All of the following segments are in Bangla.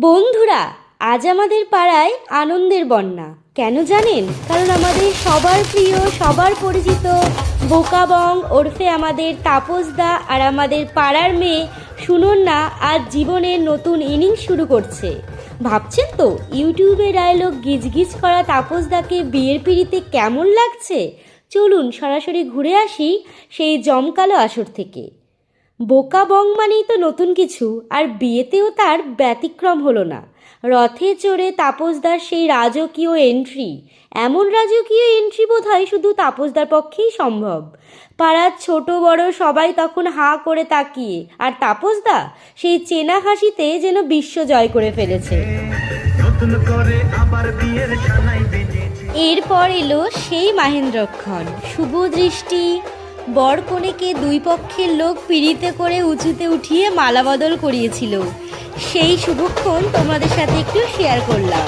বন্ধুরা, আজ আমাদের পাড়ায় আনন্দের বন্যা। কেন জানেন? কারণ আমাদের সবার প্রিয়, সবার পরিচিত বোকাবং ওরফে আমাদের তাপসদা আর আমাদের পাড়ার মেয়ে সুনন্যা আজ জীবনের নতুন ইনিংস শুরু করছে। ভাবছেন তো ইউটিউবে ডায়লগ গিজগিজ করা তাপসদাকে বিয়ের পিঁড়িতে কেমন লাগছে? চলুন সরাসরি ঘুরে আসি সেই জমকালো আসর থেকে। বোকা বং মানেই তো নতুন কিছু, আর বিয়েতেও তার ব্যতিক্রম হলো না। রথে চড়ে তাপসদার সেই রাজকীয় এন্ট্রি, এমন রাজকীয় এন্ট্রি বোধহয় শুধু তাপসদার পক্ষেই সম্ভব। পাড়ার ছোট বড় সবাই তখন হাঁ করে তাকিয়ে, আর তাপসদা সেই চেনা হাসিতে যেন বিশ্ব জয় করে ফেলেছে। এরপর এলো সেই মাহেন্দ্রক্ষণ, শুভ দৃষ্টি। বর কনেকে দুই পক্ষের লোক পিড়িতে করে উঁচুতে উঠিয়ে মালা বদল করিয়েছিল। সেই শুভক্ষণ তোমাদের সাথে একটু শেয়ার করলাম।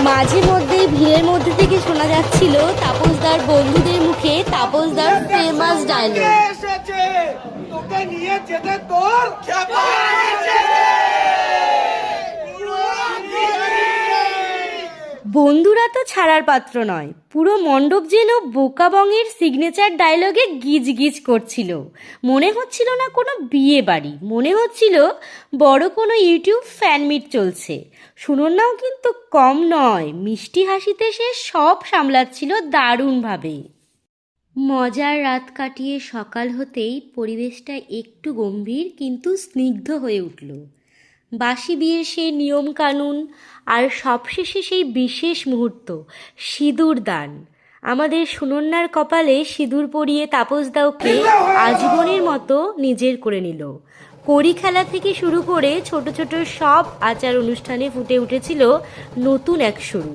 মাঝে মধ্যে ভিড়ের মধ্যে থেকে শোনা যাচ্ছিল তাপসদার বন্ধুদের মুখে তাপসদার ফেমাস ডায়লগ, বন্ধুরা তো ছাড়ার পাত্র নয়। পুরো মণ্ডপ যেন বোকাবংয়ের সিগনেচার ডায়লগে গিজ গিজ করছিল। মনে হচ্ছিল না কোনো বিয়ে বাড়ি, মনে হচ্ছিল বড় কোনো ইউটিউব ফ্যান মিট চলছে। সুনন্যাও কিন্তু কম নয়, মিষ্টি হাসিতে সে সব সামলাচ্ছিল দারুণভাবে। মজার রাত কাটিয়ে সকাল হতেই পরিবেশটা একটু গম্ভীর কিন্তু স্নিগ্ধ হয়ে উঠল। বাসি বিয়ের সেই নিয়ম কানুন, আর সবশেষে সেই বিশেষ মুহূর্ত, সিঁদুর দান। আমাদের সুনন্যার কপালে সিঁদুর পরিয়ে তাপসদা ওকে আজীবনের মতো নিজের করে নিল। কড়ি খেলা থেকে শুরু করে ছোট ছোট সব আচার অনুষ্ঠানে ফুটে উঠেছিল নতুন এক শুরু।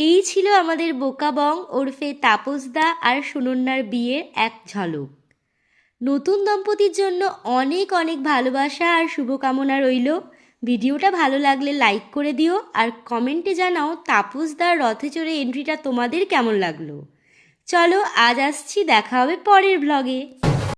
এই ছিল আমাদের বোকাবং ওরফে তাপসদা আর সুনন্যার বিয়ের এক ঝলক। নতুন দম্পতির জন্য অনেক অনেক ভালোবাসা আর শুভকামনা রইল। ভিডিওটা ভালো লাগলে লাইক করে দিও, আর কমেন্টে জানাও তাপসদার রথে চড়ে এন্ট্রিটা তোমাদের কেমন লাগলো। চলো আজ আসছি, দেখা হবে পরের ব্লগে।